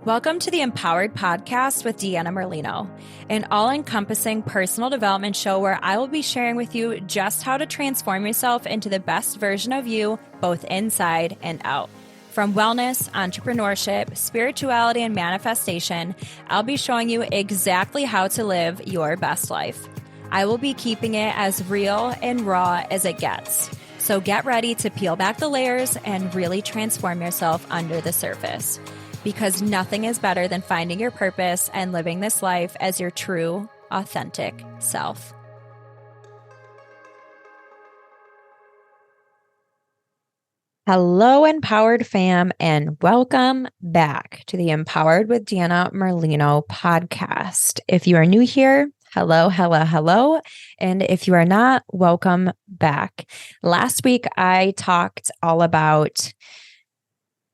Welcome to the Empowered Podcast with Deanna Merlino, an all-encompassing personal development show where I will be sharing with you just how to transform yourself into the best version of you, both inside and out. From wellness, entrepreneurship, spirituality, and manifestation, I'll be showing you exactly how to live your best life. I will be keeping it as real and raw as it gets. So get ready to peel back the layers and really transform yourself under the surface. Because nothing is better than finding your purpose and living this life as your true, authentic self. Hello, Empowered fam, and welcome back to the Empowered with Deanna Merlino podcast. If you are new here, hello. And if you are not, welcome back. Last week, I talked all about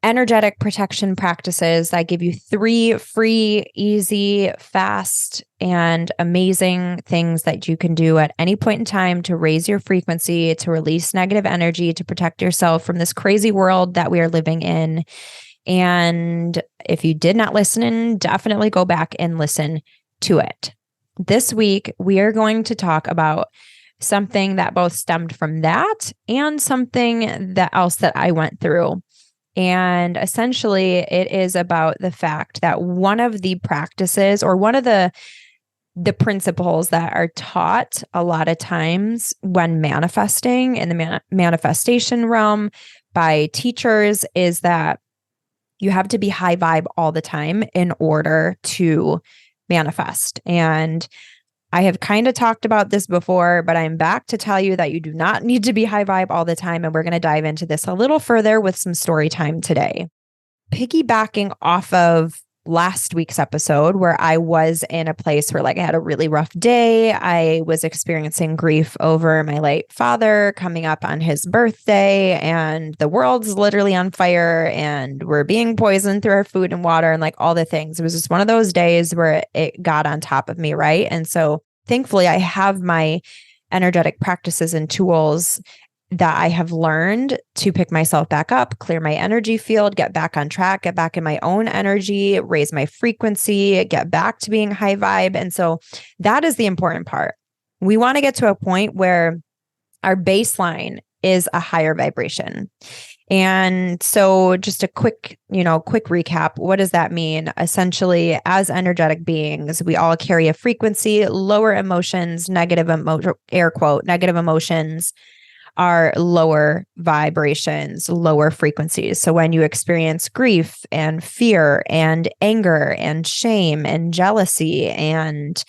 energetic protection practices that give you 3 free, easy, fast, and amazing things that you can do at any point in time to raise your frequency, to release negative energy, to protect yourself from this crazy world that we are living in. And if you did not listen, definitely go back and listen to it. This week, we are going to talk about something that both stemmed from that and something else that I went through. And essentially, it is about the fact that one of the practices or one of the principles that are taught a lot of times when manifesting in the manifestation realm by teachers is that you have to be high vibe all the time in order to manifest. And I have kind of talked about this before, but I'm back to tell you that you do not need to be high vibe all the time. And we're going to dive into this a little further with some story time today. Piggybacking off of last week's episode where I was in a place where I had a really rough day. I was experiencing grief over my late father coming up on his birthday, and the world's literally on fire and we're being poisoned through our food and water and all the things. It was just one of those days where it got on top of me, right? And so thankfully I have my energetic practices and tools that I have learned to pick myself back up, clear my energy field, get back on track, get back in my own energy, raise my frequency, get back to being high vibe. And so that is the important part. We want to get to a point where our baseline is a higher vibration. And so just a quick recap. What does that mean? Essentially, as energetic beings, we all carry a frequency, lower emotions, air quote, negative emotions are lower vibrations, lower frequencies. So when you experience grief and fear and anger and shame and jealousy and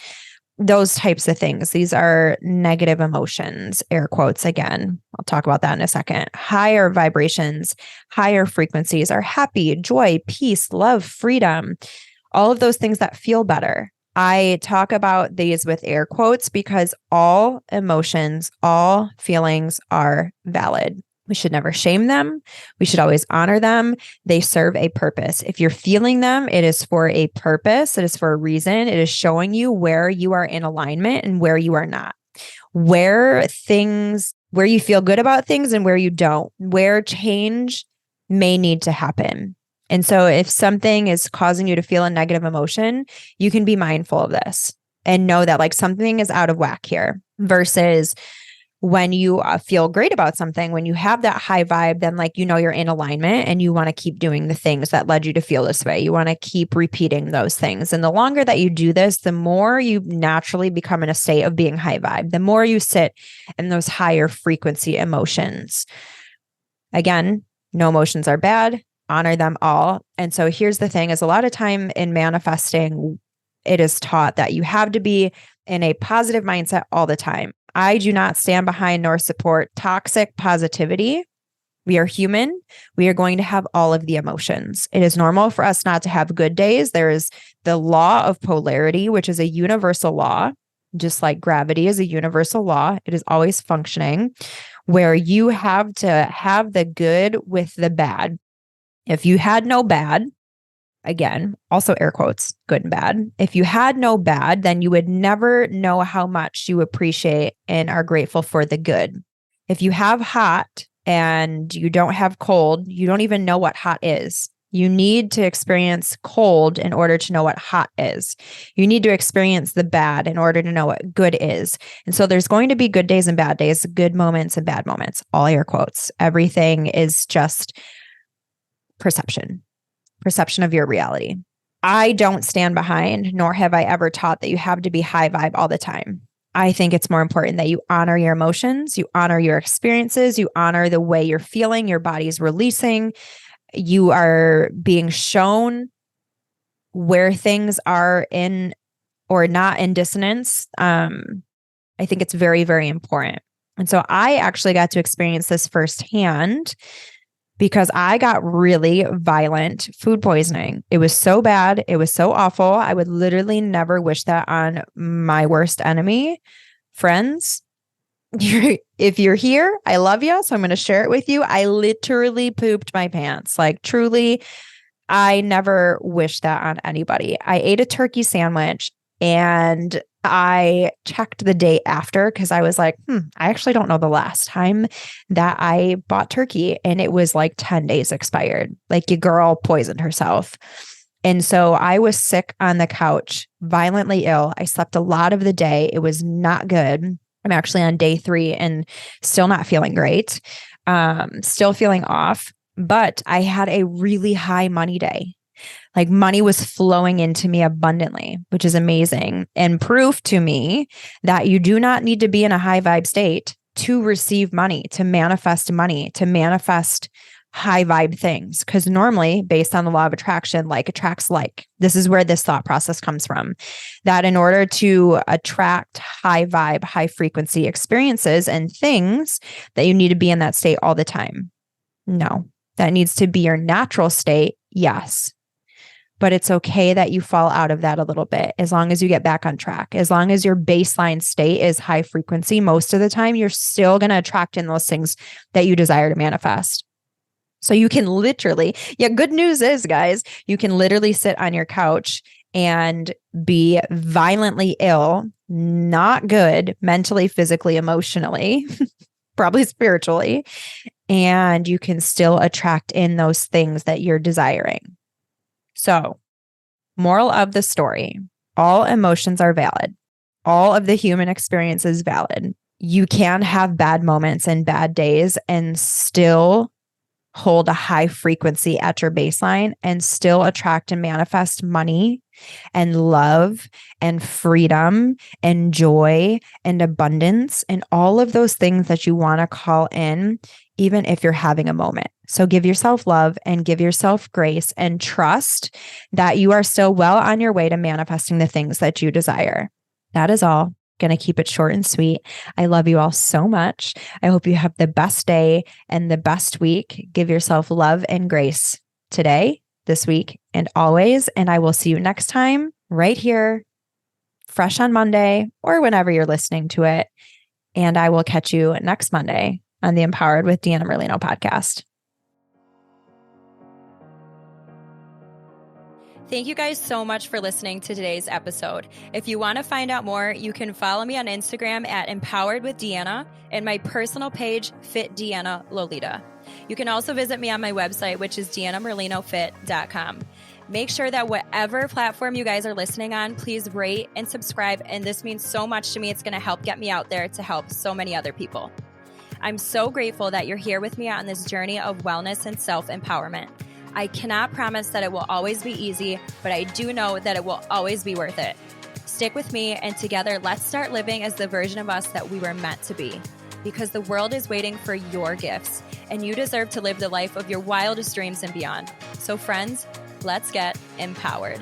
those types of things, these are negative emotions, air quotes again. I'll talk about that in a second. Higher vibrations, higher frequencies are happy, joy, peace, love, freedom, all of those things that feel better. I talk about these with air quotes because all emotions, all feelings are valid. We should never shame them. We should always honor them. They serve a purpose. If you're feeling them, it is for a purpose. It is for a reason. It is showing you where you are in alignment and where you are not, where you feel good about things and where you don't, where change may need to happen. And so if something is causing you to feel a negative emotion, you can be mindful of this and know that something is out of whack here versus when you feel great about something, when you have that high vibe, then you're in alignment and you want to keep doing the things that led you to feel this way. You want to keep repeating those things. And the longer that you do this, the more you naturally become in a state of being high vibe, the more you sit in those higher frequency emotions. Again, no emotions are bad. Honor them all. And so here's the thing is a lot of time in manifesting, it is taught that you have to be in a positive mindset all the time. I do not stand behind nor support toxic positivity. We are human. We are going to have all of the emotions. It is normal for us not to have good days. There is the law of polarity, which is a universal law, just like gravity is a universal law. It is always functioning where you have to have the good with the bad. If you had no bad, again, also air quotes, good and bad. If you had no bad, then you would never know how much you appreciate and are grateful for the good. If you have hot and you don't have cold, you don't even know what hot is. You need to experience cold in order to know what hot is. You need to experience the bad in order to know what good is. And so there's going to be good days and bad days, good moments and bad moments, all air quotes. Everything is just perception of your reality. I don't stand behind, nor have I ever taught that you have to be high vibe all the time. I think it's more important that you honor your emotions, you honor your experiences, you honor the way you're feeling, your body's releasing. You are being shown where things are in or not in dissonance. I think it's very, very important. And so I actually got to experience this firsthand because I got really violent food poisoning. It was so bad. It was so awful. I would literally never wish that on my worst enemy. Friends, if you're here, I love you. So I'm going to share it with you. I literally pooped my pants. Like truly, I never wish that on anybody. I ate a turkey sandwich and I checked the day after because I was like, I actually don't know the last time that I bought turkey. And it was like 10 days expired. Like your girl poisoned herself. And so I was sick on the couch, violently ill. I slept a lot of the day. It was not good. I'm actually on day 3 and still not feeling great. Still feeling off, but I had a really high money day. Like money was flowing into me abundantly, which is amazing and proof to me that you do not need to be in a high vibe state to receive money, to manifest high vibe things. Because normally, based on the law of attraction, like attracts like. This is where this thought process comes from. That in order to attract high vibe, high frequency experiences and things, that you need to be in that state all the time. No, that needs to be your natural state. Yes. But it's okay that you fall out of that a little bit as long as you get back on track. As long as your baseline state is high frequency, most of the time, you're still going to attract in those things that you desire to manifest. So you can literally, good news is, guys, you can literally sit on your couch and be violently ill, not good mentally, physically, emotionally, probably spiritually, and you can still attract in those things that you're desiring. So, moral of the story, all emotions are valid. All of the human experience is valid. You can have bad moments and bad days and still hold a high frequency at your baseline and still attract and manifest money and love and freedom and joy and abundance and all of those things that you want to call in, even if you're having a moment. So give yourself love and give yourself grace and trust that you are still well on your way to manifesting the things that you desire. That is all. Going to keep it short and sweet. I love you all so much. I hope you have the best day and the best week. Give yourself love and grace today, this week, and always. And I will see you next time right here, fresh on Monday or whenever you're listening to it. And I will catch you next Monday on the Empowered with Deanna Merlino podcast. Thank you guys so much for listening to today's episode. If you want to find out more, you can follow me on Instagram at Empowered with Deanna and my personal page, Fit Deanna Lolita. You can also visit me on my website, which is deannamerlinofit.com. Make sure that whatever platform you guys are listening on, please rate and subscribe. And this means so much to me. It's going to help get me out there to help so many other people. I'm so grateful that you're here with me on this journey of wellness and self-empowerment. I cannot promise that it will always be easy, but I do know that it will always be worth it. Stick with me, and together, let's start living as the version of us that we were meant to be. Because the world is waiting for your gifts, and you deserve to live the life of your wildest dreams and beyond. So friends, let's get empowered.